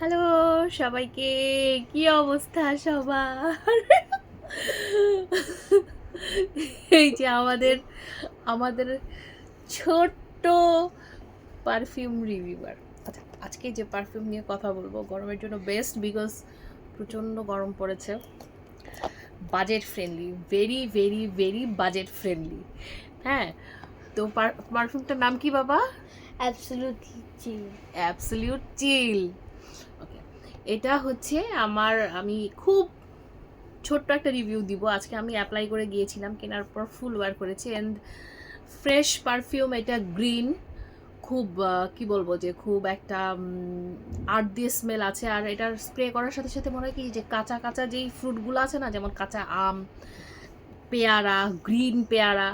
Hello সবাইকে, কি অবস্থা সবার? এই যে আমাদের আমাদের ছোট্ট পারফিউম রিভিউয়ার। আচ্ছা, আজকে যে পারফিউম নিয়ে কথা বলবো গরমের জন্য বেস্ট, বিকজ প্রচণ্ড গরম পড়েছে। Budget friendly, very very very budget friendly. হ্যাঁ, তো পারফিউমটার নাম কি বাবা? অ্যাবসলিউটলি চিল। অ্যাবসলিউট চিল। ওকে, এটা হচ্ছে আমি খুব ছোট্ট একটা রিভিউ দিব। আজকে আমি অ্যাপ্লাই করে গিয়েছিলাম, কেনার পর ফুল ওয়্যার করেছি। অ্যান্ড ফ্রেশ পারফিউম, এটা গ্রিন, খুব কি বলবো যে খুব একটা আর্ট দিয়ে স্মেল আছে। আর এটার স্প্রে করার সাথে সাথে মনে হয় কি যে কাঁচা কাঁচা যেই ফ্রুটগুলো আছে না, যেমন কাঁচা আম, পেয়ারা, গ্রিন পেয়ারা,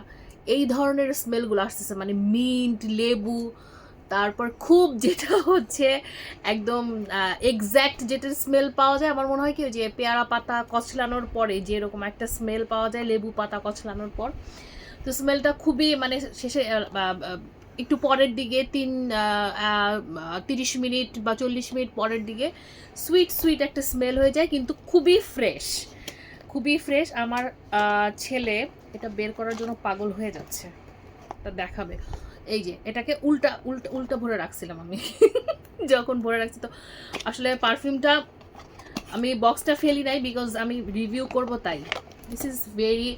এই ধরনের স্মেলগুলো আসতেছে, মানে মিন্ট, লেবু। তারপর খুব যেটা হচ্ছে একদম এক্স্যাক্ট যেটা স্মেল পাওয়া যায়, আমার মনে হয় কি যে পেয়ারা পাতা কচলানোর পরে যেরকম একটা স্মেল পাওয়া যায় লেবু পাতা কচলানোর পর, তো স্মেলটা খুবই মানে শেষে একটু পরের দিকে 30 মিনিট বা 40 মিনিট পরের দিকে সুইট সুইট একটা স্মেল হয়ে যায়, কিন্তু খুবই ফ্রেশ, খুবই ফ্রেশ। আমার ছেলে এটা বের করার জন্য পাগল হয়ে যাচ্ছে, তা দেখাবে। এই যে এটাকে উল্টা উল্টা উল্টা ভরে রাখছিলাম আমি। যখন ভরে রাখছি, তো আসলে পারফিউমটা আমি বক্সটা ফেলি নাই, বিকজ আমি রিভিউ করব তাই। দিস ইজ ভেরি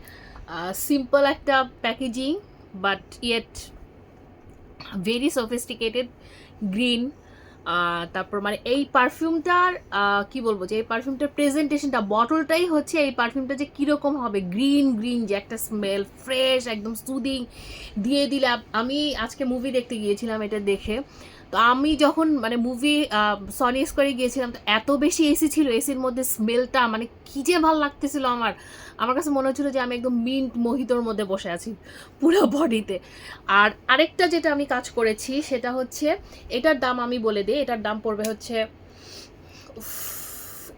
সিম্পল একটা packaging, but yet very sophisticated, green. তারপর মানে এই পারফিউমটার কি বলবো যে এই পারফিউমটার প্রেজেন্টেশনটা, বটলটাই হচ্ছে এই পারফিউমটা যে কীরকম হবে, গ্রিন গ্রিন যে একটা স্মেল, ফ্রেশ একদম সুদিং দিয়ে দিলে। আমি আজকে মুভি দেখতে গিয়েছিলাম, এটা দেখে তো আমি যখন মানে মুভি সনি স্কোয়ারে গিয়েছিলাম, তো এত বেশি এসি ছিল, এসির মধ্যে স্মেলটা মানে কী যে ভালো লাগতেছিল আমার। আমার কাছে মনে হচ্ছিলো যে আমি একদম মিন্ট মোহিতোর মধ্যে বসে আছি পুরো বডিতে। আর আরেকটা যেটা আমি কাজ করেছি সেটা হচ্ছে, এটার দাম আমি বলে দিই, এটার দাম পড়বে হচ্ছে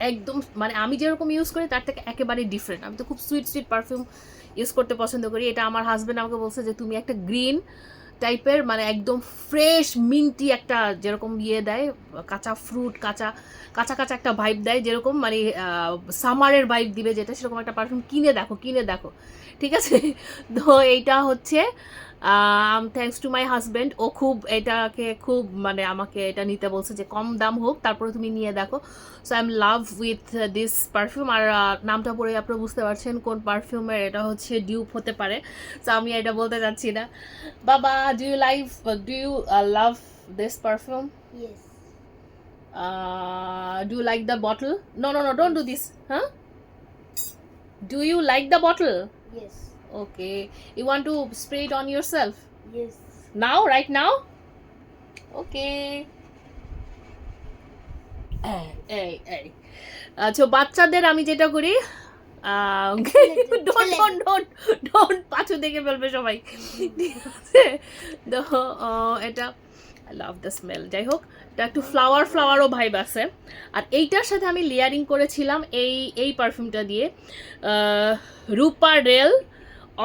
একদম মানে আমি যেরকম ইউজ করি তার থেকে একেবারে ডিফারেন্ট। আমি তো খুব সুইট সুইট পারফিউম ইউজ করতে পছন্দ করি। এটা আমার হাজব্যান্ড আমাকে বলছে যে তুমি একটা গ্রিন টাইপের মানে একদম ফ্রেশ মিন্টি একটা যেরকম ইয়ে দেয়, কাঁচা ফ্রুট, কাঁচা কাঁচা কাঁচা একটা ভাইব দেয়, যেরকম মানে সামারের ভাইব দিবে যেটা, সেরকম একটা পারফিউম কিনে দেখো, কিনে দেখো, ঠিক আছে? তো এইটা হচ্ছে থ্যাঙ্কস টু মাই হাজব্যান্ড, ও খুব এটাকে খুব মানে আমাকে এটা নিতে বলছে যে কম দাম হোক তারপরে তুমি নিয়ে দেখো। So I am love with this perfume. আর নামটা পড়ে আপনারা বুঝতে পারছেন কোন পারফিউমের, এটা হচ্ছে ডিউপ হতে পারে। সো আমি এটা বলতে চাচ্ছি না। বাবা, do you love this perfume? Yes. Do you like the bottle? No, no, no, don't do this. Huh? Do you like the bottle? Yes. Okay. You want to spray it on yourself? Yes. Now, right now? Okay. এই এই আচ্ছা, বাচ্চাদের আমি যেটা করি, don't don't don't don't পাছু দেখে ফেলবে সবাই, ঠিক আছে? তো এটা আই লাভ দ্য স্মেল। যাই হোক, এটা একটু ফ্লাওয়ার ফ্লাওয়ারও ভাইব আছে। আর এইটার সাথে আমি লেয়ারিং করেছিলাম এই পারফিউমটা দিয়ে, রূপা রেল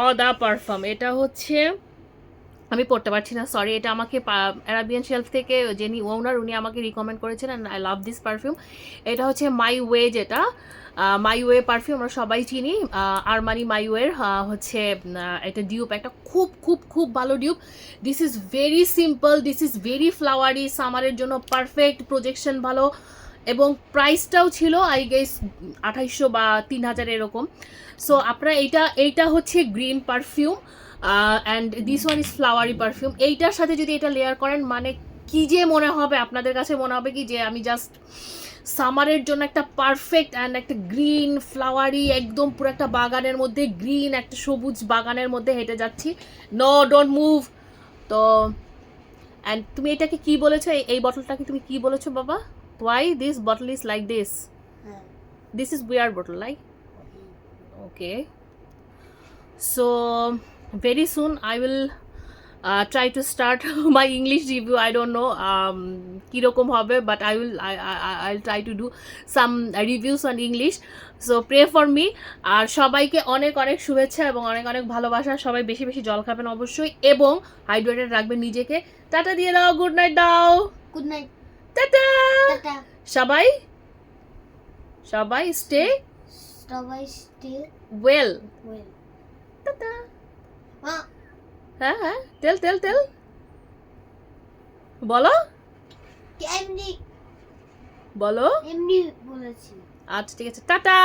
অদা পারফিউম। এটা হচ্ছে আমি পড়তে পারছি না, সরি। এটা আমাকে অ্যারাবিয়ান শেলফ থেকে যিনি ওনার উনি আমাকে রিকমেন্ড করেছেন, and I love this perfume. এটা হচ্ছে মাই ওয়ে, যেটা মাই ওয়ে পারফিউম আমরা সবাই চিনি, আরমানি মাই ওয়ের হচ্ছে এটা ডিউপ, একটা খুব খুব খুব ভালো dupe. This is very simple, this is very flowery, সামারের জন্য পারফেক্ট, প্রজেকশন ভালো, এবং প্রাইসটাও ছিল আই গেস 2800 বা 3000 এরকম। সো আপনারা এইটা হচ্ছে green perfume, and this one is flowery perfume. এইটার সাথে যদি এটা লেয়ার করেন, মানে কি যে মনে হবে আপনাদের কাছে, মনে হবে কি যে আমি জাস্ট সামারের জন্য একটা পারফেক্ট অ্যান্ড একটা গ্রিন ফ্লাওয়ারি, একদম পুরো একটা বাগানের মধ্যে, গ্রিন একটা সবুজ বাগানের মধ্যে হেঁটে যাচ্ছি। No, don't move. তো অ্যান্ড তুমি এটাকে কি বলেছো, এই বটলটাকে তুমি কি বলেছো বাবা? Why this bottle is like this? This is weird bottle, like? Okay, so very soon I will try to start my English review. I don't know কিরকম হবে, but I'll try to do some reviews on English, so pray for me. আর সবাইকে অনেক অনেক শুভেচ্ছা এবং অনেক অনেক ভালোবাসা। সবাই বেশি বেশি জল খাবেন অবশ্যই, এবং হাইড্রেটেড রাখবেন নিজেকে। টাটা দিয়ে দাও, গুড নাইট দাও। Good night. টাটা টাটা সবাই সবাই স্টে সবাই স্টে ওয়েল ওয়েল টাটা হ্যাঁ হ্যাঁ হ্যাঁ তেল তেল তেল বলো এমনি বলো এমনি বলেছি আচ্ছা ঠিক আছে টাটা